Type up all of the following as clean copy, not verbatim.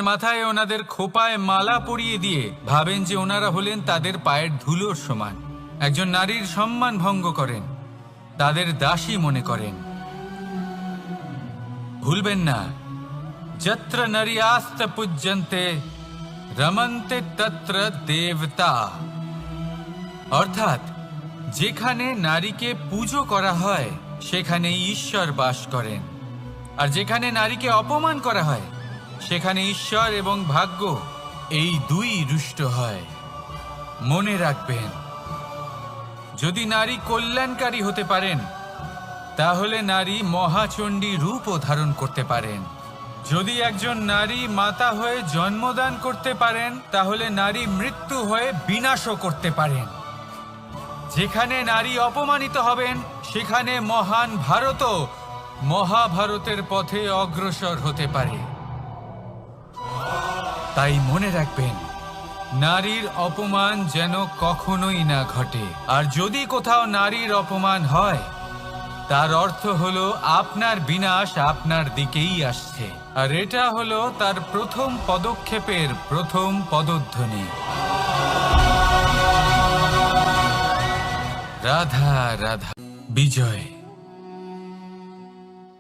মাথায় ওনাদের খোপায় মালা পরিয়ে দিয়ে ভাবেন যে ওনারা হলেন তাদের পায়ের ধুলোর সমান। একজন নারীর সম্মান ভঙ্গ করেন, তাদের দাসী মনে করেন। ভুলবেন না, যত্র নারীয়াস্ত পূজ্যন্তে রমন্তে তত্র দেবতা। অর্থাৎ যেখানে নারীকে পুজো করা হয় সেখানে ঈশ্বর বাস করেন, আর যেখানে নারীকে অপমান করা হয় সেখানে ঈশ্বর এবং ভাগ্য এই দুই রুষ্ট হয়। মনে রাখবেন, যদি নারী কল্যাণকারী হতে পারেন তাহলে নারী মহাচণ্ডী রূপও ধারণ করতে পারেন। যদি একজন নারী মাতা হয়ে জন্মদান করতে পারেন তাহলে নারী মৃত্যু হয়ে বিনাশও করতে পারেন। যেখানে নারী অপমানিত হবেন সেখানে মহান ভারতও মহাভারতের পথে অগ্রসর হতে পারে। তাই মনে রাখবেন, নারীর অপমান যেন কখনোই না ঘটে। আর যদি কোথাও নারীর অপমান হয় তার অর্থ হলো আপনার বিনাশ আপনার দিকেই আসছে, আর এটা হলো তার প্রথম পদক্ষেপের প্রথম পদধ্বনি। রাধা রাধা। বিজয়,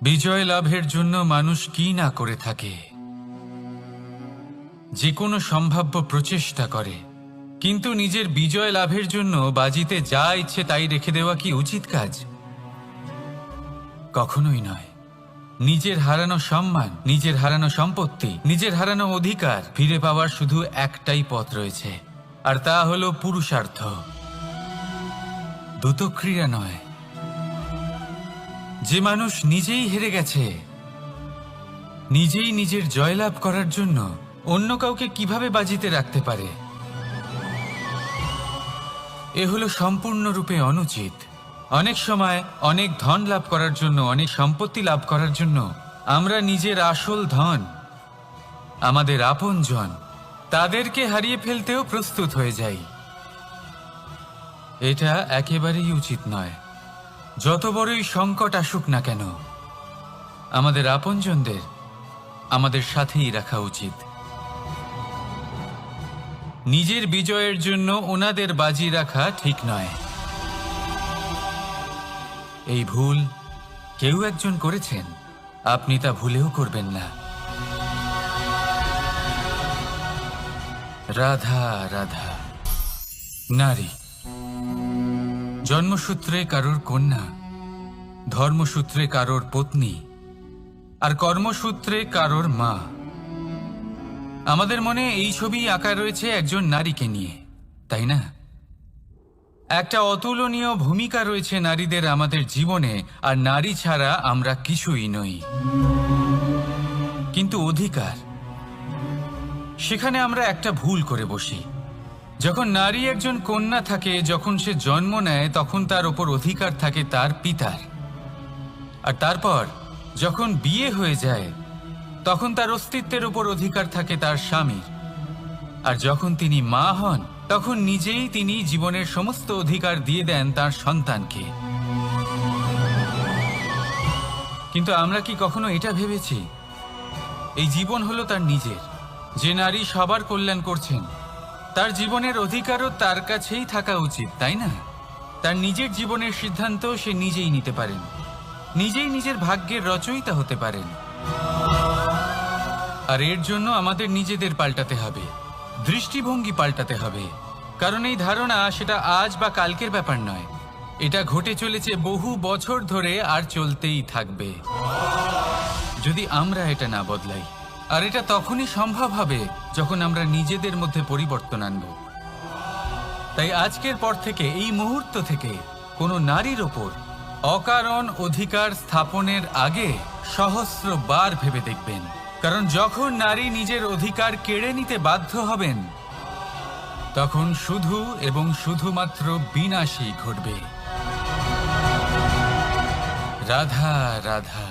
বিজয় লাভের জন্য মানুষ কি না করে থাকে, যে কোনো সম্ভাব্য প্রচেষ্টা করে। কিন্তু নিজের বিজয় লাভের জন্য বাজিতে যা ইচ্ছে তাই রেখে দেওয়া কি উচিত কাজ? কখনোই নয়। নিজের হারানো সম্মান, নিজের হারানো সম্পত্তি, নিজের হারানো অধিকার ফিরে পাওয়ার শুধু একটাই পথ রয়েছে, আর তা হলো পুরুষার্থ, দ্যুতক্রিয়া নয়। যে মানুষ নিজেই হেরে গেছে, নিজেই নিজের জয়লাভ করার জন্য অন্য কাউকে কিভাবে বাজিতে রাখতে পারে? এ হলো সম্পূর্ণরূপে অনুচিত। অনেক সময় অনেক ধন লাভ করার জন্য, অনেক সম্পত্তি লাভ করার জন্য আমরা নিজের আসল ধন, আমাদের আপনজন, তাদেরকে হারিয়ে ফেলতেও প্রস্তুত হয়ে যাই। এটা একেবারেই উচিত নয়। যত বড়ই সংকট আসুক না কেন, আমাদের আপনজনদের আমাদের সাথেই রাখা উচিত। নিজের বিজয়ের জন্য ওনাদের বাজি রাখা ঠিক নয়। এই ভুল কেউ একজন করেছেন, আপনি তা ভুলেও করবেন না। রাধা রাধা। নারী জন্মসূত্রে কারোর কন্যা, ধর্মসূত্রে কারোর পত্নী, আর কর্মসূত্রে কারোর মা। আমাদের মনে এই ছবি আঁকা রয়েছে একজন নারীকে নিয়ে, তাই না? একটা অতুলনীয় ভূমিকা রয়েছে নারীদের আমাদের জীবনে, আর নারী ছাড়া আমরা কিছুই নই। কিন্তু অধিকার, সেখানে আমরা একটা ভুল করে বসি। যখন নারী একজন কন্যা থাকে, যখন সে জন্ম নেয়, তখন তার ওপর অধিকার থাকে তার পিতার। আর তারপর যখন বিয়ে হয়ে যায় তখন তার অস্তিত্বের উপর অধিকার থাকে তার স্বামীর। আর যখন তিনি মা হন তখন নিজেই তিনি জীবনের সমস্ত অধিকার দিয়ে দেন তার সন্তানকে। কিন্তু আমরা কি কখনো এটা ভেবেছি এই জীবন হলো তার নিজের? যে নারী সবার কল্যাণ করছেন, তার জীবনের অধিকারও তার কাছেই থাকা উচিত, তাই না? তার নিজের জীবনের সিদ্ধান্ত সে নিজেই নিতে পারেন, নিজেই নিজের ভাগ্যের রচয়িতা হতে পারেন। আর এর জন্য আমাদের নিজেদের পাল্টাতে হবে, দৃষ্টিভঙ্গি পাল্টাতে হবে। কারণ এই ধারণা সেটা আজ বা কালকের ব্যাপার নয়, এটা ঘটে চলেছে বহু বছর ধরে আর চলতেই থাকবে যদি আমরা এটা না বদলাই। আর এটা তখনই সম্ভব হবে যখন আমরা নিজেদের মধ্যে পরিবর্তন আনব। তাই আজকের পর থেকে, এই মুহূর্ত থেকে কোনো নারীর ওপর অকারণ অধিকার স্থাপনের আগে সহস্রবার ভেবে দেখবেন। কারণ যখন নারী নিজের অধিকার কেড়ে নিতে বাধ্য হবেন তখন শুধু এবং শুধুমাত্র বিনাশই ঘটবে। রাধা রাধা।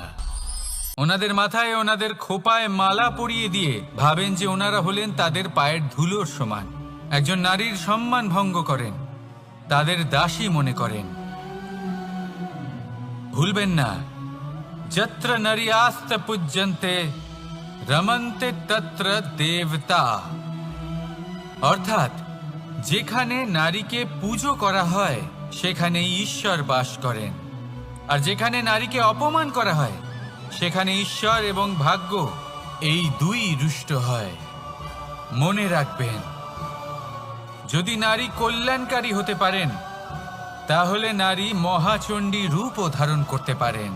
ওনাদের মাথায় ওনাদের খোপায় মালা পরিয়ে দিয়ে ভাবেন যে ওনারা হলেন তাদের পায়ের ধুলোর সমান। একজন নারীর সম্মান ভঙ্গ করেন, তাদের দাসী মনে করেন। ভুলবেন না, যত্র নারীয়াস্ত পূজ্যন্তে রমন্তে তত্র দেবতা। অর্থাৎ যেখানে নারীকে পুজো করা হয় সেখানে ঈশ্বর বাস করেন, আর যেখানে নারীকে অপমান করা হয় সেখানে ঈশ্বর এবং ভাগ্য এই দুই রুষ্ট হয়। মনে রাখবেন, যদি নারী কল্যাণকারী হতে পারেন তাহলে নারী মহাচণ্ডী রূপও ধারণ করতে পারেন।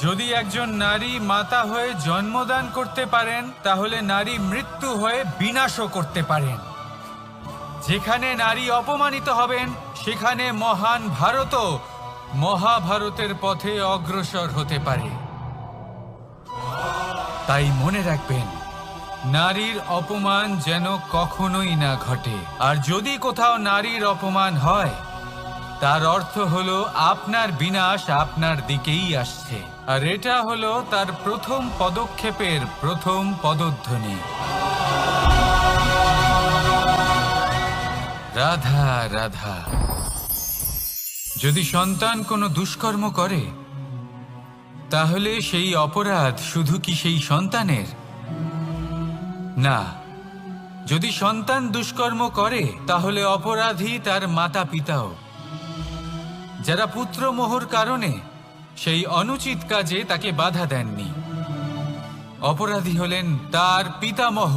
যদি একজন নারী মাতা হয়ে জন্মদান করতে পারেন তাহলে নারী মৃত্যু হয়ে বিনাশও করতে পারেন। যেখানে নারী অপমানিত হবেন সেখানে মহান ভারতও মহাভারতের পথে অগ্রসর হতে পারে। তাই মনে রাখবেন, নারীর অপমান যেন কখনোই না ঘটে। আর যদি কোথাও নারীর অপমান হয় তার অর্থ হলো আপনার বিনাশ আপনার দিকেই আসছে, আর এটা হলো তার প্রথম পদক্ষেপের প্রথম পদধ্বনি। রাধা রাধা। যদি সন্তান কোনো দুষ্কর্ম করে তাহলে সেই অপরাধ শুধু কি সেই সন্তানের? না, যদি সন্তান দুষ্কর্ম করে তাহলে অপরাধী তার মাতা পিতাও, যারা পুত্রমোহর কারণে সেই অনুচিত কাজে তাকে বাধা দেননি। অপরাধী হলেন তার পিতামহ,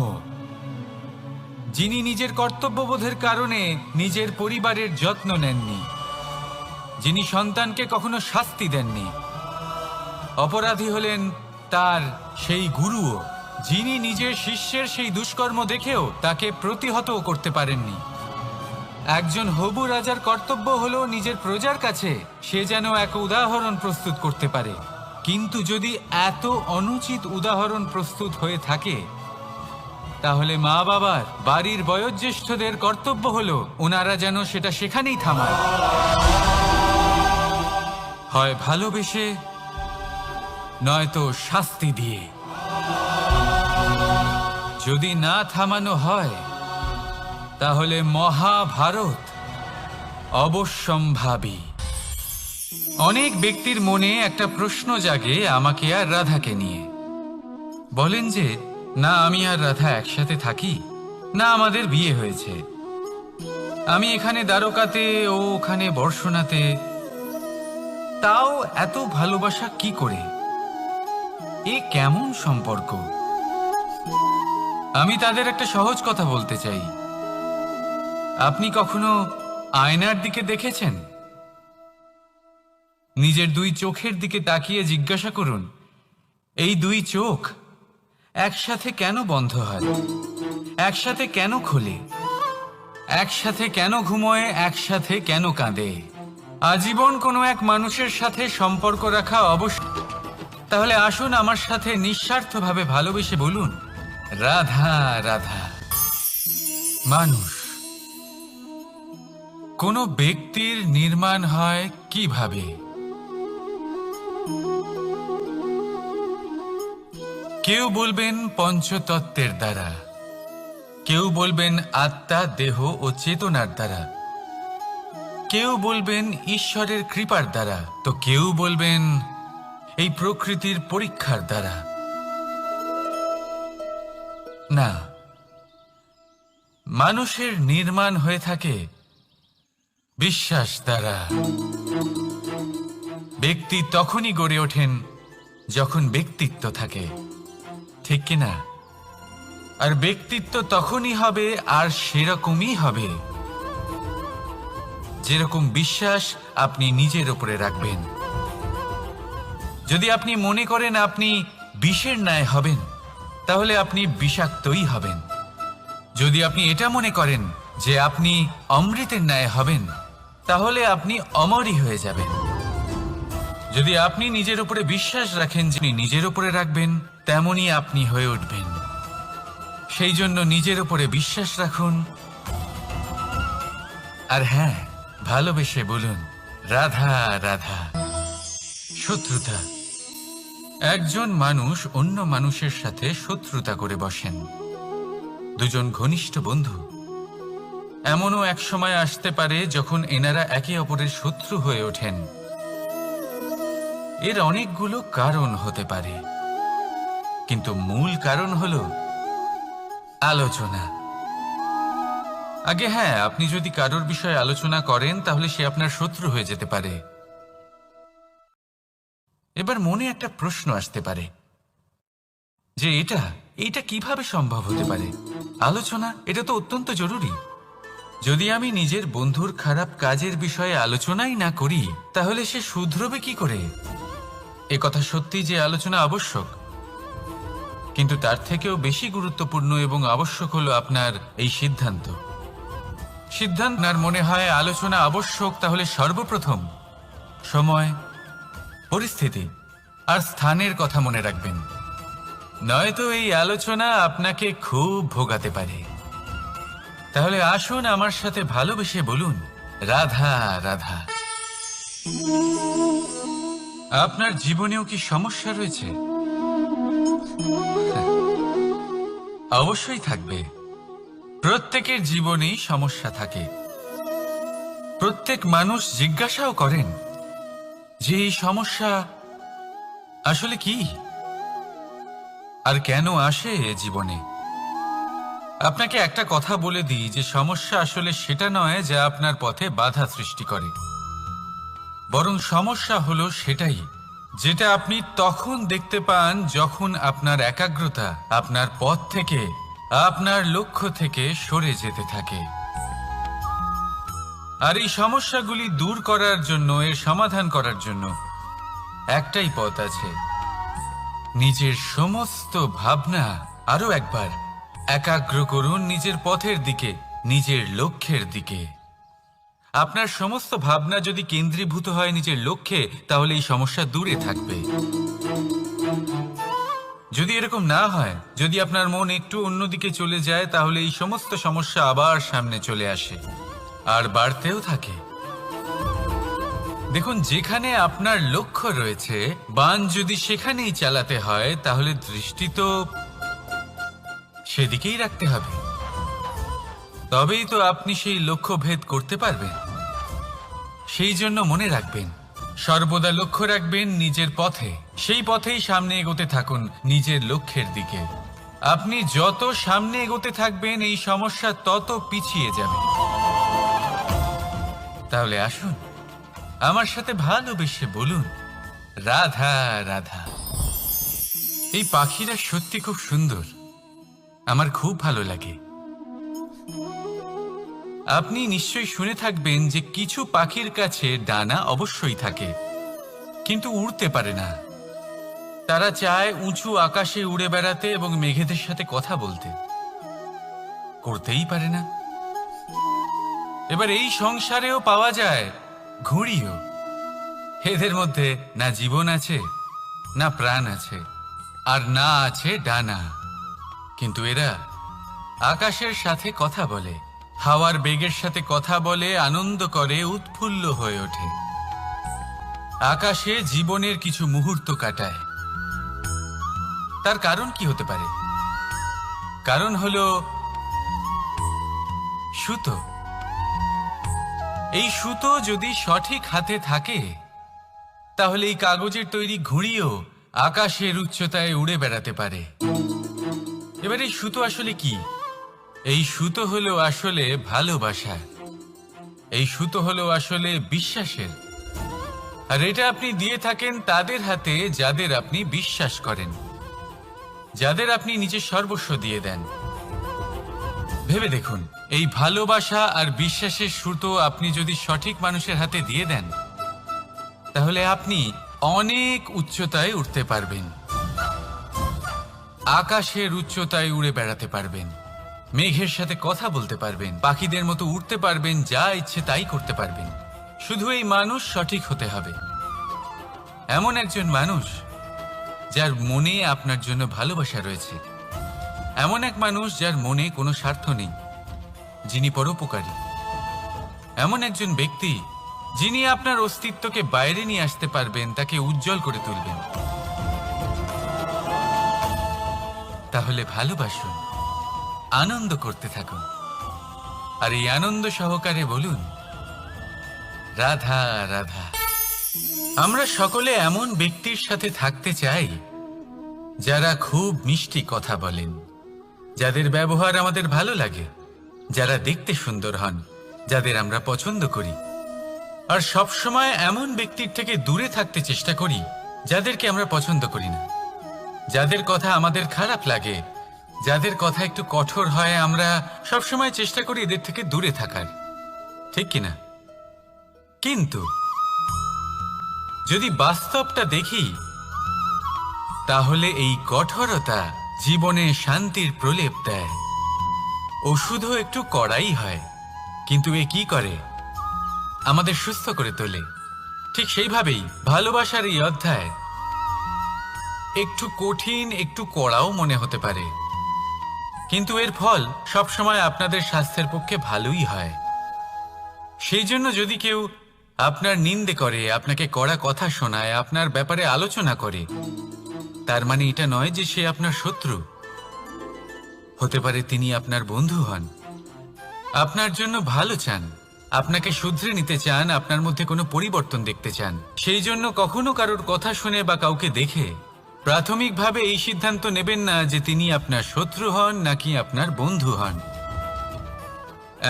যিনি নিজের কর্তব্যবোধের কারণে নিজের পরিবারের যত্ন নেননি, যিনি সন্তানকে কখনো শাস্তি দেননি। অপরাধী হলেন তার সেই গুরুও, যিনি নিজের শিষ্যের সেই দুষ্কর্ম দেখেও তাকে প্রতিহতও করতে পারেননি। একজন হবু রাজার কর্তব্য হলো নিজের প্রজার কাছে সে যেন এক উদাহরণ প্রস্তুত করতে পারে, কিন্তু যদি এত অনুচিত উদাহরণ প্রস্তুত হয়ে থাকে তাহলে মা বাবার, বাড়ির বয়োজ্যেষ্ঠদের কর্তব্য হলো ওনারা যেন সেটা সেখানেই থামায়, হয় ভালোবেসে নয়তো শাস্তি দিয়ে। যদি না থামানো হয় তাহলে মহাভারত অবশ্যম্ভাবী। অনেক ব্যক্তির মনে একটা প্রশ্ন জাগে আমাকে আর রাধাকে নিয়ে। বলেন যে, না আমি আর রাধা একসাথে থাকি, না আমাদের বিয়ে হয়েছে, আমি এখানে দ্বারকাতে ও ওখানে বর্ষণাতে, তাও এত ভালোবাসা কি করে? এ কেমন সম্পর্ক? আমি তাদের একটা সহজ কথা বলতে চাই। আপনি কখনো আয়নার দিকে দেখেছেন? নিজের দুই চোখের দিকে তাকিয়ে জিজ্ঞাসা করুন, এই দুই চোখ একসাথে কেন বন্ধ হয়, একসাথে কেন খোলে, একসাথে কেন ঘুমোয়, একসাথে কেন কাঁদে? আজীবন কোনো এক মানুষের সাথে সম্পর্ক রাখা অবশ্যই। তাহলে আসুন আমার সাথে নিঃস্বার্থভাবে ভালোবেসে বলুন, রাধা রাধা। মানুষ, কোনো ব্যক্তির নির্মাণ হয় কিভাবে? কেউ বলবেন পঞ্চতত্ত্বের দ্বারা, কেউ বলবেন আত্মা, দেহ ও চেতনার দ্বারা, কেউ বলবেন ঈশ্বরের কৃপার দ্বারা, তো কেউ বলবেন এই প্রকৃতির পরীক্ষার দ্বারা। না, মানুষের নির্মাণ হয়ে থাকে বিশ্বাস দ্বারা। ব্যক্তি তখনই গড়ে ওঠেন যখন ব্যক্তিত্ব থাকে, ঠিক কিনা? আর ব্যক্তিত্ব তখনই হবে আর সেরকমই হবে যেরকম বিশ্বাস আপনি নিজের উপরে রাখবেন। যদি আপনি মনে করেন আপনি বিষের ন্যায় হবেন তাহলে আপনি বিষাক্তই হবেন। যদি আপনি এটা মনে করেন যে আপনি অমৃতের ন্যায় হবেন তাহলে আপনি অমরই হয়ে যাবেন। যদি আপনি নিজের উপরে বিশ্বাস রাখেন যে নিজের উপরে রাখবেন, তেমনই আপনি হয়ে উঠবেন। সেই জন্য নিজের উপরে বিশ্বাস রাখুন, আর হ্যাঁ, ভালোবেসে বলুন, রাধা রাধা। শত্রুতা, একজন মানুষ অন্য মানুষের সাথে শত্রুতা করে বসেন, দুজন ঘনিষ্ঠ বন্ধু। এমনও এক সময় আসতে পারে যখন এনারা একে অপরের শত্রু হয়ে ওঠেন। এর অনেকগুলো কারণ হতে পারে, কিন্তু মূল কারণ হলো আলোচনা। আগে হ্যাঁ, আপনি যদি কারোর বিষয়ে আলোচনা করেন তাহলে সে আপনার শত্রু হয়ে যেতে পারে। এবার মনে একটা প্রশ্ন আসতে পারে যে এটা কিভাবে সম্ভব হতে পারে? আলোচনা এটা তো অত্যন্ত জরুরি। যদি আমি নিজের বন্ধুর খারাপ কাজের বিষয়ে আলোচনাই না করি তাহলে সে শুধরবে কি করে? এ কথা সত্যি যে আলোচনা আবশ্যক, কিন্তু তার থেকেও বেশি গুরুত্বপূর্ণ এবং আবশ্যক হলো আপনার এই সিদ্ধান্ত। আপনার মনে হয় আলোচনা আবশ্যক, তাহলে সর্বপ্রথম সময়, পরিস্থিতি আর স্থানের কথা মনে রাখবেন, নয়তো এই আলোচনা আপনাকে খুব ভোগাতে পারে। তাহলে আসুন আমার সাথে ভালোবেসে বলুন, রাধা রাধা। আপনার জীবনেও কি সমস্যা রয়েছে? অবশ্যই থাকবে। প্রত্যেকের জীবনেই সমস্যা থাকে। প্রত্যেক মানুষ জিজ্ঞাসাও করেন যে এই সমস্যা আসলে কি আর কেন আসে এ জীবনে। আপনাকে একটা কথা বলে দিই যে সমস্যা আসলে সেটা নয় যা আপনার পথে বাধা সৃষ্টি করে, বরং সমস্যা হলো সেটাই যেটা আপনি তখন দেখতে পান যখন আপনার একাগ্রতা আপনার পথ থেকে, আপনার লক্ষ্য থেকে সরে যেতে থাকে। আর এই সমস্যাগুলি দূর করার জন্য, এর সমাধান করার জন্য একটাই পথ আছে, নিজের সমস্ত ভাবনা আরো একবার একাগ্র করুন নিজের পথের দিকে, নিজের লক্ষ্যের দিকে। আপনার সমস্ত ভাবনা যদি কেন্দ্রীভূত হয় নিজের লক্ষ্যে, তাহলে এই সমস্যা দূরে থাকবে। যদি এরকম না হয়, যদি আপনার মন একটু অন্যদিকে চলে যায়, তাহলে এই সমস্ত সমস্যা আবার সামনে চলে আসে আর বাড়তেও থাকে। দেখুন, যেখানে আপনার লক্ষ্য রয়েছে, বাণ যদি সেখানেই চালাতে হয়, তাহলে দৃষ্টি তো সেদিকেই রাখতে হবে। তবেই তো আপনি সেই লক্ষ্য ভেদ করতে পারবেন। সেই জন্য মনে রাখবেন, সর্বদা লক্ষ্য রাখবেন নিজের পথে, সেই পথেই সামনে এগোতে থাকুন নিজের লক্ষ্যের দিকে। আপনি যত সামনে এগোতে থাকবেন এই সমস্যা তত পিছিয়ে যাবে। তাহলে আসুন আমার সাথে ভালোবেসে বলুন, রাধা রাধা। এই পাখিরা সত্যি খুব সুন্দর, আমার খুব ভালো লাগে। আপনি নিশ্চয়ই শুনে থাকবেন যে কিছু পাখির কাছে ডানা অবশ্যই থাকে, কিন্তু উড়তে পারে না। তারা চায় উঁচু আকাশে উড়ে বেড়াতে এবং মেঘেদের সাথে কথা বলতে, করতেই পারে না। এবার এই সংসারেও পাওয়া যায় ঘুড়িও। এদের মধ্যে না জীবন আছে, না প্রাণ আছে, আর না আছে ডানা, কিন্তু এরা আকাশের সাথে কথা বলে, হাওয়ার বেগের সাথে কথা বলে, আনন্দ করে, উৎফুল্ল হয়ে ওঠে, আকাশে জীবনের কিছু মুহূর্ত কাটায়। তার কারণ কি হতে পারে? কারণ হলো সুতো। এই সুতো যদি সঠিক হাতে থাকে, তাহলে এই কাগজের তৈরি ঘুড়িও আকাশের উচ্চতায় উড়ে বেড়াতে পারে। এবার এই সুতো আসলে কি? এই সুতো হলো আসলে ভালোবাসা, এই সুতো হলো আসলে বিশ্বাসের। আর এটা আপনি দিয়ে থাকেন তাদের হাতে যাদের আপনি বিশ্বাস করেন, যাদের আপনি নিজের সর্বস্ব দিয়ে দেন। ভেবে দেখুন, এই ভালোবাসা আর বিশ্বাসের সুতো আপনি যদি সঠিক মানুষের হাতে দিয়ে দেন, তাহলে আপনি অনেক উচ্চতায় উঠতে পারবেন, আকাশের উচ্চতায় উড়ে বেড়াতে পারবেন, মেঘের সাথে কথা বলতে পারবেন, পাখিদের মতো উড়তে পারবেন, যা ইচ্ছে তাই করতে পারবেন। শুধু এই মানুষ সঠিক হতে হবে, এমন একজন মানুষ যার মনে আপনার জন্য ভালোবাসা রয়েছে, এমন এক মানুষ যার মনে কোনো স্বার্থ নেই, যিনি পরোপকারী, এমন একজন ব্যক্তি যিনি আপনার অস্তিত্বকে বাইরে নিয়ে আসতে পারবেন, তাকে উজ্জ্বল করে তুলবেন। তাহলে ভালোবাসুন, আনন্দ করতে থাকুন, আর এই আনন্দ সহকারে বলুন, রাধা রাধা। আমরা সকলে এমন ব্যক্তির সাথে থাকতে চাই যারা খুব মিষ্টি কথা বলেন, যাদের ব্যবহার আমাদের ভালো লাগে, যারা দেখতে সুন্দর হন, যাদের আমরা পছন্দ করি। আর সবসময় এমন ব্যক্তির থেকে দূরে থাকতে চেষ্টা করি যাদেরকে আমরা পছন্দ করি না, যাদের কথা আমাদের খারাপ লাগে, যাদের কথা একটু কঠোর হয়। আমরা সবসময় চেষ্টা করি এদের থেকে দূরে থাকার, ঠিক কিনা? কিন্তু যদি বাস্তবটা দেখি, তাহলে এই কঠোরতা জীবনে শান্তির প্রলেপ দেয়। ওষুধও একটু কড়াই হয়, কিন্তু এ কি করে? আমাদের সুস্থ করে তোলে। ঠিক সেইভাবেই ভালোবাসার এই অধ্যায় একটু কঠিন, একটু কড়াও মনে হতে পারে, কিন্তু এর ফল সবসময় আপনাদের স্বাস্থ্যের পক্ষে ভালোই হয়। সেই জন্য যদি কেউ আপনার নিন্দে করে, আপনাকে কড়া কথা শোনায়, আপনার ব্যাপারে আলোচনা করে, তার মানে এটা নয় যে সে আপনার শত্রু। হতে পারে তিনি আপনার বন্ধু হন, আপনার জন্য ভালো চান, আপনাকে শুধরে নিতে চান, আপনার মধ্যে কোনো পরিবর্তন দেখতে চান। সেই জন্য কখনো কারোর কথা শুনে বা কাউকে দেখে প্রাথমিকভাবে এই সিদ্ধান্ত নেবেন না যে তিনি আপনার শত্রু হন নাকি আপনার বন্ধু হন।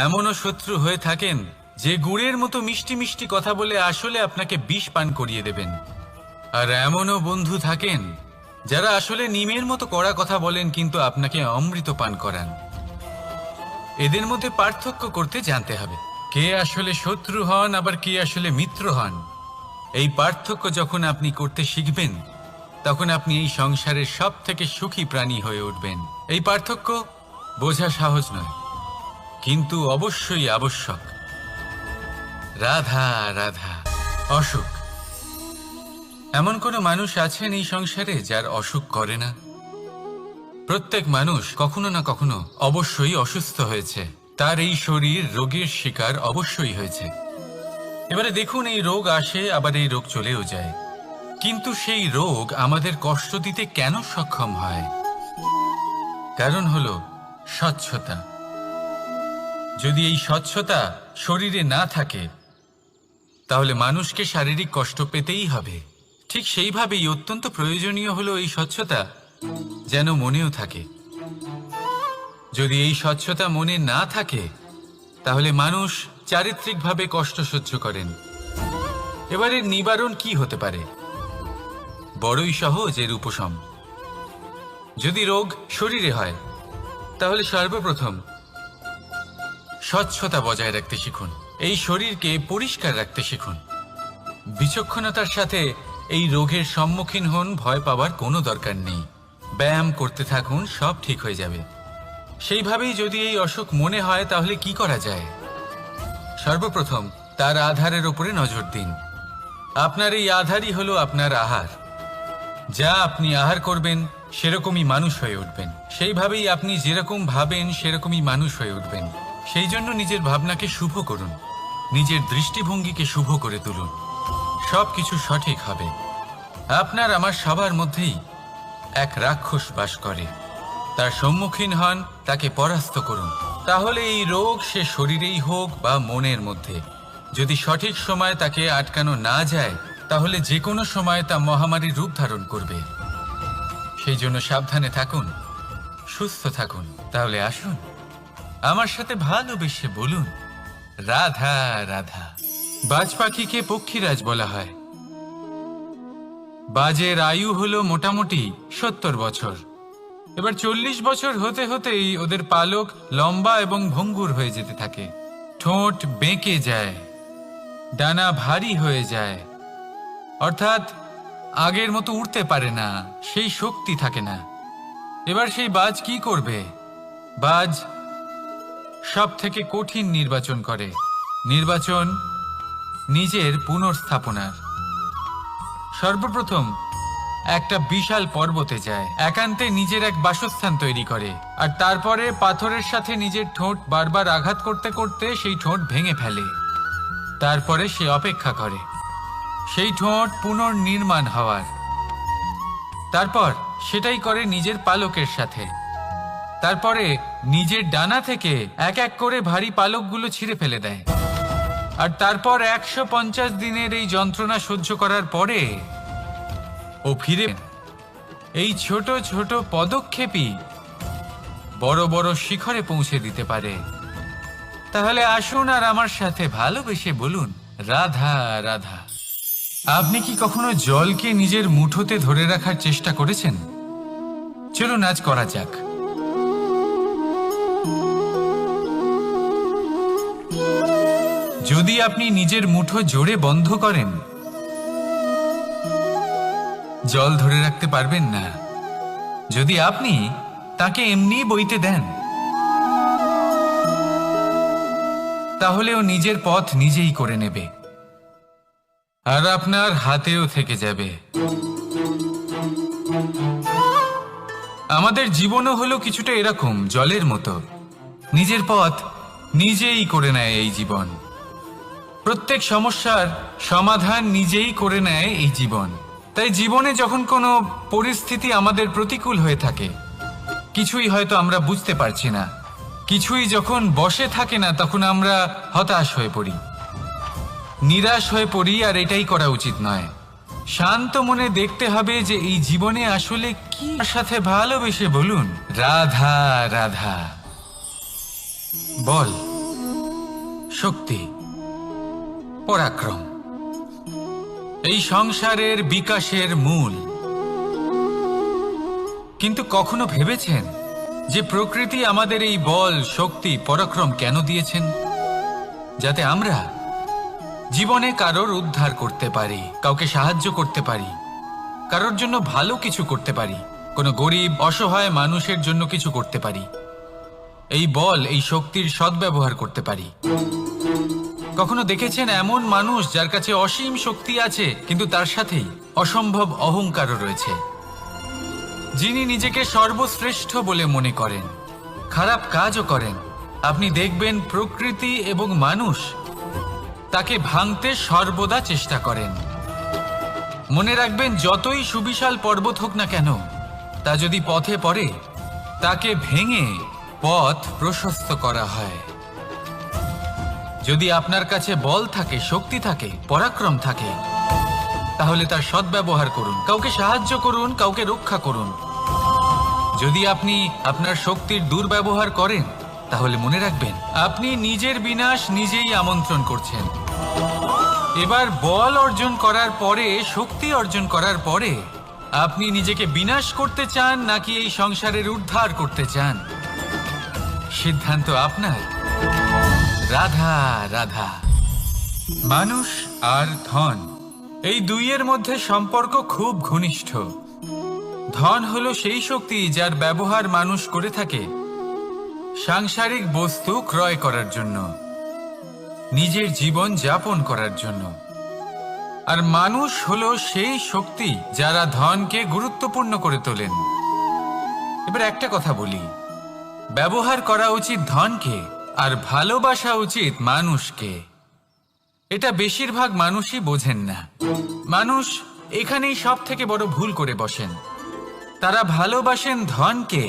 এমনও শত্রু হয়ে থাকেন যে গুড়ের মতো মিষ্টি মিষ্টি কথা বলে আসলে আপনাকে বিষ পান করিয়ে দেবেন। আর এমনও বন্ধু থাকেন যারা আসলে নিমের মতো কড়া কথা বলেন কিন্তু আপনাকে অমৃত পান করান। এদের মধ্যে পার্থক্য করতে জানতে হবে, কে আসলে শত্রু হন আবার কে আসলে মিত্র হন। এই পার্থক্য যখন আপনি করতে শিখবেন, তখন আপনি এই সংসারের সব থেকে সুখী প্রাণী হয়ে উঠবেন। এই পার্থক্য বোঝা সহজ নয়, কিন্তু অবশ্যই আবশ্যক। রাধা রাধা। অসুখ। এমন কোনো মানুষ আছেন এই সংসারে যার অসুখ করে না? প্রত্যেক মানুষ কখনো না কখনো অবশ্যই অসুস্থ হয়েছে, তার এই শরীর রোগের শিকার অবশ্যই হয়েছে। এবারে দেখুন, এই রোগ আসে আবার এই রোগ চলেও যায়, কিন্তু সেই রোগ আমাদের কষ্ট দিতে কেন সক্ষম হয়? কারণ হলো স্বচ্ছতা। যদি এই স্বচ্ছতা শরীরে না থাকে, তাহলে মানুষকে শারীরিক কষ্ট পেতেই হবে। ঠিক সেইভাবেই অত্যন্ত প্রয়োজনীয় হলো এই স্বচ্ছতা যেন মনেও থাকে। যদি এই স্বচ্ছতা মনে না থাকে, তাহলে মানুষ চারিত্রিকভাবে কষ্ট সহ্য করেন। এবারে নিবারণ কি হতে পারে? বড়ই সহজ এর উপশম। যদি রোগ শরীরে হয়, তাহলে সর্বপ্রথম স্বচ্ছতা বজায় রাখতে শিখুন, এই শরীরকে পরিষ্কার রাখতে শিখুন। বিচক্ষণতার সাথে এই রোগের সম্মুখীন হন, ভয় পাওয়ার কোনো দরকার নেই। ব্যায়াম করতে থাকুন, সব ঠিক হয়ে যাবে। সেইভাবেই যদি এই অসুখ মনে হয়, তাহলে কি করা যায়? সর্বপ্রথম তার আধারের উপরে নজর দিন। আপনার এই আধারই হলো আপনার আহার। যা আপনি আহার করবেন সেরকমই মানুষ হয়ে উঠবেন। সেইভাবেই আপনি যেরকম ভাবেন সেরকমই মানুষ হয়ে উঠবেন। সেই জন্য নিজের ভাবনাকে শুভ করুন, নিজের দৃষ্টিভঙ্গিকে শুভ করে তুলুন, সবকিছু সঠিক হবে। আপনার আমার সবার মধ্যেই এক রাক্ষস বাস করে, তার সম্মুখীন হন, তাকে পরাস্ত করুন। তাহলে এই রোগ সে শরীরেই হোক বা মনের মধ্যে, যদি সঠিক সময় তাকে আটকানো না যায়, তাহলে যে কোনো সময় তা মহামারীর রূপ ধারণ করবে। সেই জন্য সাবধানে থাকুন, সুস্থ থাকুন। তাহলে আসুন আমার সাথে ভালোবেসে বলুন, রাধা রাধা। বাজ পাখিকে পক্ষীরাজ বলা হয়। বাজের আয়ু হলো মোটামুটি 70 বছর। এবার 40 বছর হতে হতেই ওদের পালক লম্বা এবং ভঙ্গুর হয়ে যেতে থাকে, ঠোঁট বেঁকে যায়, ডানা ভারী হয়ে যায়, অর্থাৎ আগের মতো উড়তে পারে না, সেই শক্তি থাকে না। এবার সেই বাজ কি করবে? বাজ সব থেকে কঠিন নির্বাচন করে, নির্বাচন নিজের পুনর্স্থাপনার। সর্বপ্রথম একটা বিশাল পর্বতে যায়, একান্তে নিজের এক বাসস্থান তৈরি করে, আর তারপরে পাথরের সাথে নিজের ঠোঁট বারবার আঘাত করতে করতে সেই ঠোঁট ভেঙে ফেলে। তারপরে সে অপেক্ষা করে সেই ঠোঁট পুনর্নির্মাণ হওয়ার। তারপর সেটাই করে নিজের পালকের সাথে। তারপরে নিজের ডানা থেকে এক এক করে ভারী পালকগুলো ছিঁড়ে ফেলে দেয়। আর তারপর 150 দিনের এই যন্ত্রণা সহ্য করার পরে ও ফিরে। এই ছোট ছোট পদক্ষেপই বড় বড় শিখরে পৌঁছে দিতে পারে। তাহলে আসুন আর আমার সাথে ভালোবেসে বলুন, রাধা রাধা। আপনি কি কখনো জলকে নিজের মুঠোতে ধরে রাখার চেষ্টা করেছেন? চলুন আজ করা যাক। যদি আপনি নিজের মুঠো জোরে বন্ধ করেন, জল ধরে রাখতে পারবেন না। যদি আপনি তাকে এমনি বইতে দেন, তাহলে ও নিজের পথ নিজেই করে নেবে আর আপনার হাতেও থেকে যাবে। আমাদের জীবনও হলো কিছুটা এরকম, জলের মতো। নিজের পথ নিজেই করে নেয় এই জীবন। প্রত্যেক সমস্যার সমাধান নিজেই করে নেয় এই জীবন। তাই জীবনে যখন কোনো পরিস্থিতি আমাদের প্রতিকূল হয়ে থাকে, কিছুই হয়তো আমরা বুঝতে পারছি না, কিছুই যখন বসে থাকে না, তখন আমরা হতাশ হয়ে পড়ি, নিরাশ হয়ে পড়ি। আর এটাই করা উচিত নয়। শান্ত মনে দেখতে হবে যে এই জীবনে আসলে কি। সাথে ভালোবেসে বলুন, রাধা রাধা। বল, শক্তি, পরাক্রম এই সংসারের বিকাশের মূল। কিন্তু কখনো ভেবেছেন যে প্রকৃতি আমাদের এই বল, শক্তি, পরাক্রম কেন দিয়েছেন? যাতে আমরা জীবনে কারোর উদ্ধার করতে পারি, কাউকে সাহায্য করতে পারি, কারোর জন্য ভালো কিছু করতে পারি, কোনো গরিব অসহায় মানুষের জন্য কিছু করতে পারি। এই বল, এই শক্তির সদ্ব্যবহার করতে পারি। কখনো দেখেছেন এমন মানুষ যার কাছে অসীম শক্তি আছে, কিন্তু তার সাথেই অসম্ভব অহংকারও রয়েছে, যিনি নিজেকে সর্বশ্রেষ্ঠ বলে মনে করেন, খারাপ কাজও করেন। আপনি দেখবেন প্রকৃতি এবং মানুষ তাকে ভাঙতে সর্বদা চেষ্টা করেন। মনে রাখবেন, যতই সুবিশাল পর্বত হোক না কেন, তা যদি পথে পড়ে, তাকে ভেঙে পথ প্রশস্ত করা হয়। যদি আপনার কাছে বল থাকে, শক্তি থাকে, পরাক্রম থাকে, তাহলে তার সদ্ব্যবহার করুন, কাউকে সাহায্য করুন, কাউকে রক্ষা করুন। যদি আপনি আপনার শক্তির দুর্ব্যবহার করেন, তাহলে মনে রাখবেন আপনি নিজের বিনাশ নিজেই আমন্ত্রণ করছেন। এবার বল অর্জন করার পরে, শক্তি অর্জন করার পরে, আপনি নিজেকে বিনাশ করতে চান নাকি এই সংসারের উদ্ধার করতে চান? সিদ্ধান্ত আপনার। রাধা রাধা। মানুষ আর ধন, এই দুইয়ের মধ্যে সম্পর্ক খুব ঘনিষ্ঠ। ধন হলো সেই শক্তি যার ব্যবহার মানুষ করে থাকে সাংসারিক বস্তু ক্রয় করার জন্য, নিজের জীবন যাপন করার জন্য। আর মানুষ হলো সেই শক্তি যারা ধনকে গুরুত্বপূর্ণ করে তোলেন। এবার একটা কথা বলি, ব্যবহার করা উচিত ধনকে আর ভালোবাসা উচিত মানুষকে। এটা বেশিরভাগ মানুষই বোঝেন না। মানুষ এখানেই সব থেকে বড় ভুল করে বসেন। তারা ভালোবাসেন ধনকে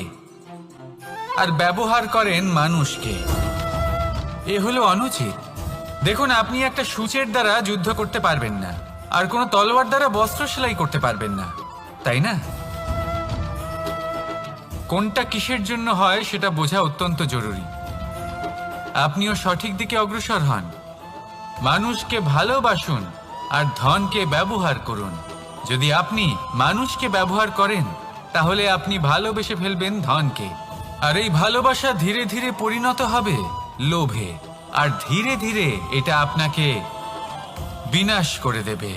আর ব্যবহার করেন মানুষকে। এ হলো অনুচিত। দেখুন, আপনি একটা সূচের দ্বারা যুদ্ধ করতে পারবেন না, আর কোনো তলোয়ার দ্বারা বস্ত্র সেলাই করতে পারবেন না, তাই না? কোনটা কিসের জন্য হয় সেটা বোঝা অত্যন্ত জরুরি। আপনিও সঠিক দিকে অগ্রসর হন। মানুষকে ভালোবাসুন আর ধনকে ব্যবহার করুন। যদি আপনি মানুষকে ব্যবহার করেন, তাহলে আপনি ভালোবেসে ফেলবেন ধনকে। আর এই ভালোবাসা ধীরে ধীরে পরিণত হবে লোভে, আর ধীরে ধীরে এটা আপনাকে বিনাশ করে দেবে।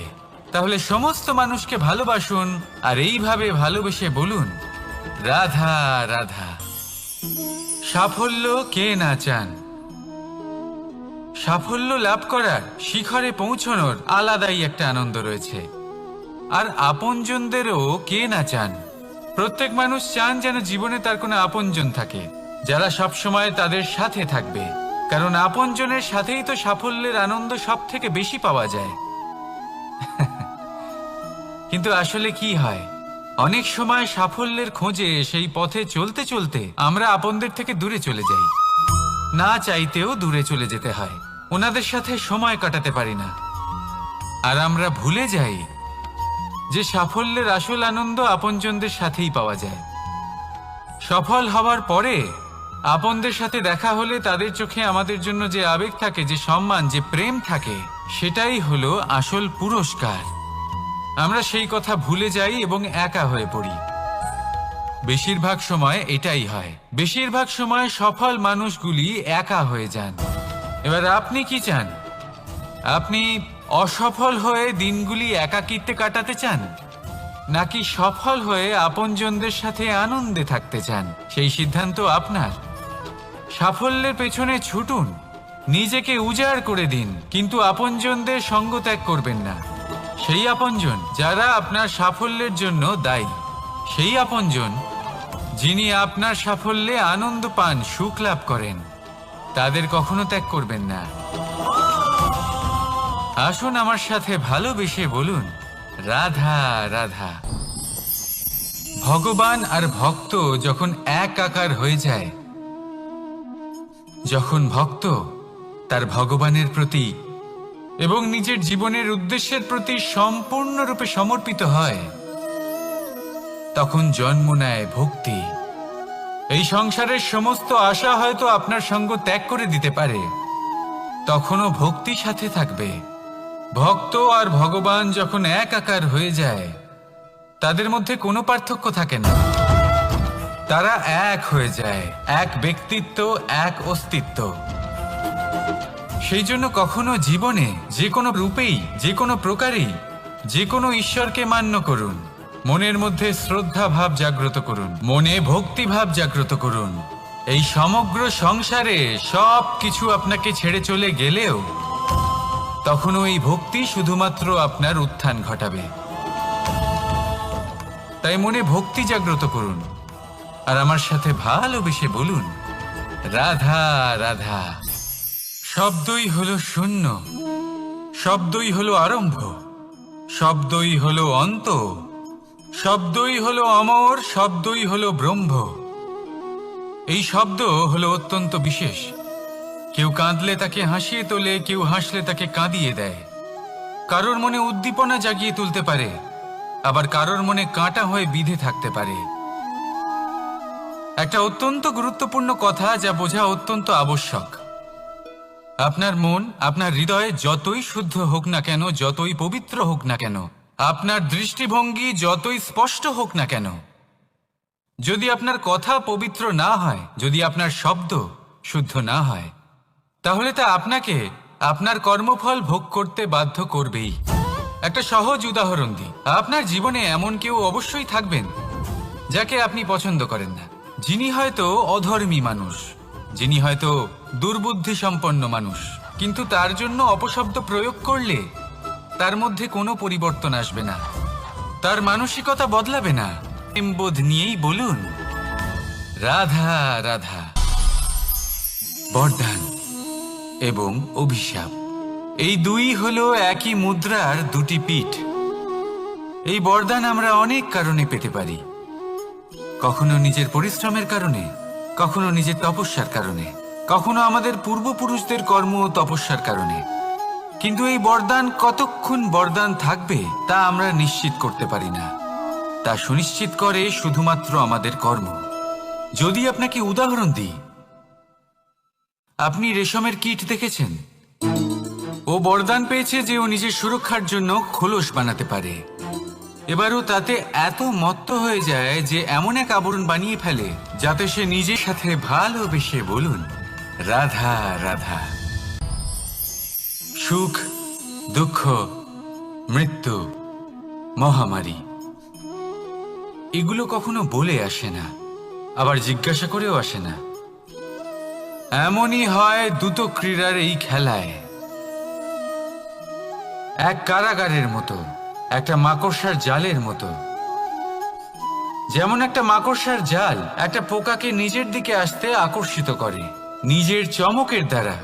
তাহলে সমস্ত মানুষকে ভালোবাসুন আর এইভাবে ভালোবেসে বলুন, রাধা রাধা। সাফল্য কে না চান? সাফল্য লাভ করার, শিখরে পৌঁছানোর আলাদাই একটা আনন্দ রয়েছে। আর আপনজনদেরও কে না চান? প্রত্যেক মানুষ চান যেন জীবনে তার কোনো আপনজন থাকে, যারা সবসময় তাদের সাথে থাকবে। কারণ আপনজনের সাথেই তো সাফল্যের আনন্দ সব থেকে বেশি পাওয়া যায়। কিন্তু আসলে কি হয়, অনেক সময় সাফল্যের খোঁজে সেই পথে চলতে চলতে আমরা আপনদের থেকে দূরে চলে যাই। না চাইতেও দূরে চলে যেতে হয়, ওনাদের সাথে সময় কাটাতে পারি না। আর আমরা ভুলে যাই যে সাফল্যের আসল আনন্দ আপনজনদের সাথেই পাওয়া যায়। সফল হওয়ার পরে আপনদের সাথে দেখা হলে তাদের চোখে আমাদের জন্য যে আবেগ থাকে, যে সম্মান, যে প্রেম থাকে, সেটাই হলো আসল পুরস্কার। আমরা সেই কথা ভুলে যাই এবং একা হয়ে পড়ি। বেশিরভাগ সময় এটাই হয়। বেশিরভাগ সময় সফল মানুষগুলি একা হয়ে যান। এবার আপনি কি চান? আপনি অসফল হয়ে দিনগুলি একাকিত্বে কাটাতে চান, নাকি সফল হয়ে আপনজনদের সাথে আনন্দে থাকতে চান? সেই সিদ্ধান্ত আপনার। সাফল্যের পেছনে ছুটুন, নিজেকে উজাড় করে দিন, কিন্তু আপনজনদের সঙ্গ ত্যাগ করবেন না। সেই আপনজন যারা আপনার সাফল্যের জন্য দায়ী, সেই আপনজন যিনি আপনার সাফল্যে আনন্দ পান, সুখ লাভ করেন, তাদের কখনো ত্যাগ করবেন না। আসুন আমার সাথে ভালোবেসে বলুন, রাধা রাধা। ভগবান আর ভক্ত যখন এক আকার হয়ে যায়, যখন ভক্ত তার ভগবানের প্রতি এবং নিজের জীবনের উদ্দেশ্যের প্রতি সম্পূর্ণরূপে সমর্পিত হয়, তখন জন্ম নেয় ভক্তি। এই সংসারের সমস্ত আশা হয়তো আপনার সঙ্গ ত্যাগ করে দিতে পারে, তখনও ভক্তি সাথে থাকবে। ভক্ত আর ভগবান যখন এক আকার হয়ে যায়, তাদের মধ্যে কোনো পার্থক্য থাকে না। তারা এক হয়ে যায়, এক ব্যক্তিত্ব, এক অস্তিত্ব। সেই জন্য কখনো জীবনে যে কোনো রূপেই, যে কোনো প্রকারেই, যে কোনো ঈশ্বরকে মান্য করুন। মনের মধ্যে শ্রদ্ধা ভাব জাগ্রত করুন, মনে ভক্তি ভাব জাগ্রত করুন। এই সমগ্র সংসারে সব কিছু আপনাকে ছেড়ে চলে গেলেও তখনও এই ভক্তি শুধুমাত্র আপনার উত্থান ঘটাবে। তাই মনে ভক্তি জাগ্রত করুন আর আমার সাথে ভালোবেসে বলুন, রাধা রাধা। শব্দই হলো শূন্য, শব্দই হলো আরম্ভ, শব্দই হলো অন্ত, শব্দই হলো অমর, শব্দই হলো ব্রহ্ম। এই শব্দ হলো অত্যন্ত বিশেষ। কেউ কাঁদলে তাকে হাসিয়ে তোলে, কেউ হাসলে তাকে কাঁদিয়ে দেয়। কারোর মনে উদ্দীপনা জাগিয়ে তুলতে পারে, আবার কারোর মনে কাঁটা হয়ে বিঁধে থাকতে পারে। একটা অত্যন্ত গুরুত্বপূর্ণ কথা যা বোঝা অত্যন্ত আবশ্যক। আপনার মন, আপনার হৃদয়ে যতই শুদ্ধ হোক না কেন, যতই পবিত্র হোক না কেন, আপনার দৃষ্টিভঙ্গি যতই স্পষ্ট হোক না কেন, যদি আপনার কথা পবিত্র না হয়, যদি আপনার শব্দ শুদ্ধ না হয়, তাহলে তা আপনাকে আপনার কর্মফল ভোগ করতে বাধ্য করবেই। একটা সহজ উদাহরণ দিই। আপনার জীবনে এমন কেউ অবশ্যই থাকবেন যাকে আপনি পছন্দ করেন না, যিনি হয়তো অধর্মী মানুষ, যিনি হয়তো দুর্বুদ্ধি সম্পন্ন মানুষ, কিন্তু তার জন্য অপশব্দ প্রয়োগ করলে তার মধ্যে কোনো পরিবর্তন আসবে না, তার মানসিকতা বদলাবে না। প্রেমবোধ নিয়েই বলুন, রাধা রাধা। বরদান এবং অভিশাপ, এই দুই হলো একই মুদ্রার দুটি পিঠ। এই বরদান আমরা অনেক কারণে পেতে পারি। কখনো নিজের পরিশ্রমের কারণে, কখনো নিজের তপস্যার কারণে, কখনো আমাদের পূর্বপুরুষদের কর্ম ও তপস্যার কারণে। কিন্তু এই বরদান কতক্ষণ বরদান থাকবে তা আমরা নিশ্চিত করতে পারি না। তা সুনিশ্চিত করে শুধুমাত্র আমাদের কর্ম। যদি আপনাকে উদাহরণ দিই, আপনি রেশমের কীট দেখেছেন? ও বরদান পেয়েছে যে ও নিজের সুরক্ষার জন্য খোলস বানাতে পারে। এবারও তাতে এত মত্ত হয়ে যায় যে এমন এক আবরণ বানিয়ে ফেলে যাতে সে নিজের সাথে ভালোবেসে বলুন, রাধা রাধা। সুখ, দুঃখ, মৃত্যু, মহামারী, এগুলো কখনো বলে আসে না, আবার জিজ্ঞাসা করেও আসে না। এমনই হয় দ্রুত ক্রীড়ার এই খেলায়। এক কারাগারের মতো, একটা মাকড়সার জালের মতো। যেমন একটা মাকড়সার জাল একটা পোকাকে নিজের দিকে আসতে আকর্ষিত করে নিজের চমকের দ্বারা,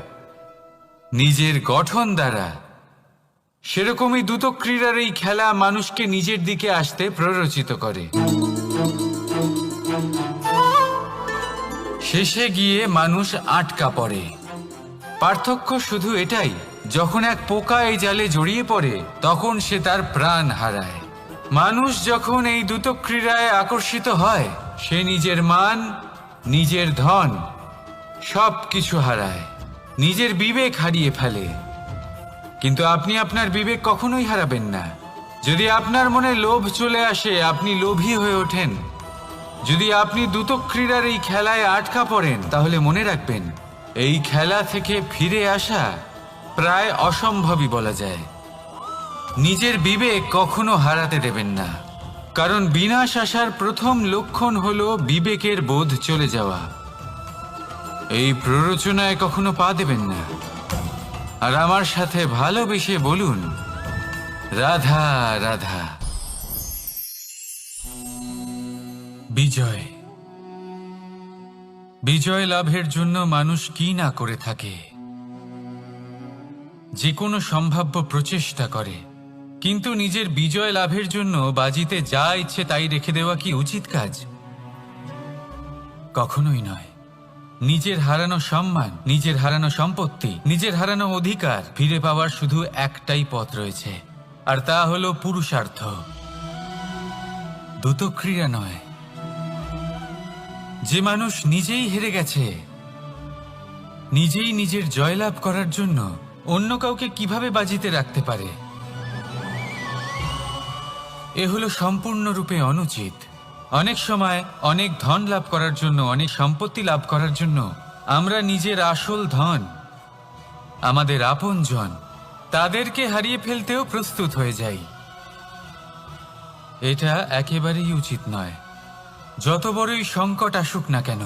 নিজের গঠন দ্বারা, সেরকমই দ্রুত ক্রীড়ার এই খেলা মানুষকে নিজের দিকে আসতে প্ররোচিত করে। শেষে গিয়ে মানুষ আটকা পড়ে। পার্থক্য শুধু এটাই, যখন এক পোকা এই জালে জড়িয়ে পড়ে তখন সে তার প্রাণ হারায়। মানুষ যখন এই দুটো ক্রীড়ায় আকর্ষিত হয়, সে নিজের মান, নিজের ধন সব কিছু হারায়, নিজের বিবেক হারিয়ে ফেলে। কিন্তু আপনি আপনার বিবেক কখনোই হারাবেন না। যদি আপনার মনে লোভ চলে আসে, আপনি লোভী হয়ে ওঠেন। যদি আপনি দুটো ক্রীড়ার এই খেলায় আটকা পড়েন, তাহলে মনে রাখবেন এই খেলা থেকে ফিরে আসা প্রায় অসম্ভবই বলা যায়। নিজের বিবেক কখনো হারাতে দেবেন না, কারণ বিনাশ আসার প্রথম লক্ষণ হলো বিবেকের বোধ চলে যাওয়া। এই প্ররোচনায় কখনো পা দেবেন না। আর আমার সাথে ভালোবেসে বলুন, রাধা রাধা। বিজয়, বিজয় লাভের জন্য মানুষ কি না করে থাকে, যে কোনো সম্ভাব্য প্রচেষ্টা করে। কিন্তু নিজের বিজয় লাভের জন্য বাজিতে যা ইচ্ছে তাই রেখে দেওয়া কি উচিত কাজ? কখনোই নয়। নিজের হারানো সম্মান, নিজের হারানো সম্পত্তি, নিজের হারানো অধিকার ফিরে পাওয়ার শুধু একটাই পথ রয়েছে, আর তা হলো পুরুষার্থ। দুটো ক্রীড়া নয়। যে মানুষ নিজেই হেরে গেছে, নিজেই নিজের জয়লাভ করার জন্য অন্য কাউকে কিভাবে বাজিতে রাখতে পারে? এ হলো সম্পূর্ণরূপে অনুচিত। অনেক সময় অনেক ধন লাভ করার জন্য, অনেক সম্পত্তি লাভ করার জন্য আমরা নিজের আসল ধন, আমাদের আপনজন, তাদেরকে হারিয়ে ফেলতেও প্রস্তুত হয়ে যাই। এটা একেবারেই উচিত নয়। যত বড়ই সংকট আসুক না কেন,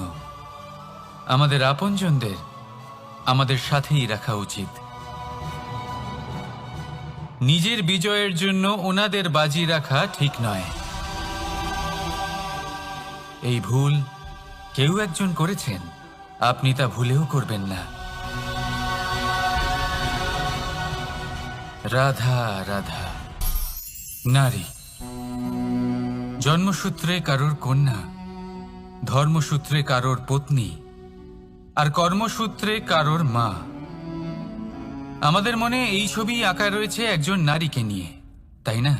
আমাদের আপনজনদের আমাদের সাথেই রাখা উচিত। নিজের বিজয়ের জন্য ওনাদের বাজি রাখা ঠিক নয়। এই ভুল কেউ একজন করেছেন, আপনি তা ভুলেও করবেন না। রাধা রাধা। নারী জন্মসূত্রে কারোর কন্যা, ধর্মসূত্রে কারোর পত্নী, আর কর্মসূত্রে কারোর মা। আমাদের মনে এই ছবি আঁকা রয়েছে একজন নারীকে নিয়ে, তাই না?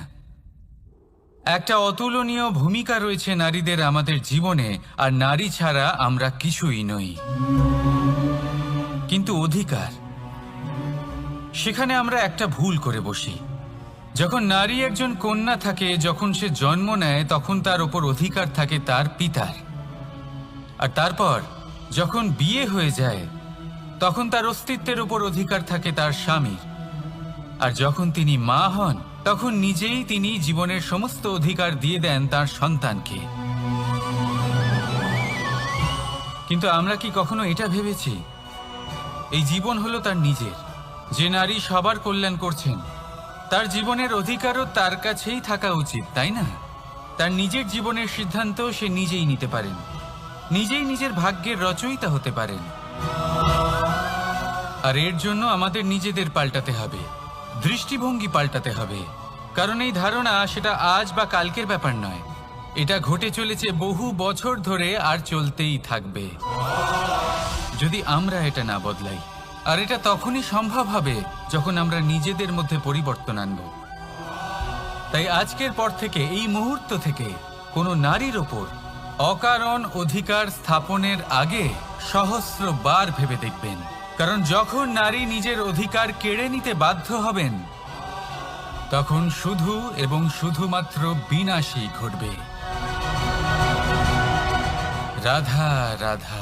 একটা অতুলনীয় ভূমিকা রয়েছে নারীদের আমাদের জীবনে, আর নারী ছাড়া আমরা কিছুই নই। কিন্তু অধিকার, সেখানে আমরা একটা ভুল করে বসি। যখন নারী একজন কন্যা থাকে, যখন সে জন্ম নেয়, তখন তার ওপর অধিকার থাকে তার পিতার। আর তারপর যখন বিয়ে হয়ে যায়, তখন তার অস্তিত্বের উপর অধিকার থাকে তার স্বামীর। আর যখন তিনি মা হন, তখন নিজেই তিনি জীবনের সমস্ত অধিকার দিয়ে দেন তার সন্তানকে। কিন্তু আমরা কি কখনো এটা ভেবেছি এই জীবন হলো তার নিজের? যে নারী সবার কল্যাণ করছেন, তার জীবনের অধিকারও তার কাছেই থাকা উচিত, তাই না? তার নিজের জীবনের সিদ্ধান্ত সে নিজেই নিতে পারেন, নিজেই নিজের ভাগ্যের রচয়িতা হতে পারেন। আর এর জন্য আমাদের নিজেদের পাল্টাতে হবে, দৃষ্টিভঙ্গি পাল্টাতে হবে। কারণ এই ধারণা সেটা আজ বা কালকের ব্যাপার নয়, এটা ঘটে চলেছে বহু বছর ধরে, আর চলতেই থাকবে যদি আমরা এটা না বদলাই। আর এটা তখনই সম্ভব হবে যখন আমরা নিজেদের মধ্যে পরিবর্তন আনব। তাই আজকের পর থেকে, এই মুহূর্ত থেকে, কোনো নারীর ওপর অকারণ অধিকার স্থাপনের আগে সহস্রবার ভেবে দেখবেন। কারণ যখন নারী নিজের অধিকার কেড়ে নিতে বাধ্য হবেন, তখন শুধু এবং শুধুমাত্র বিনাশই ঘটবে। রাধা রাধা।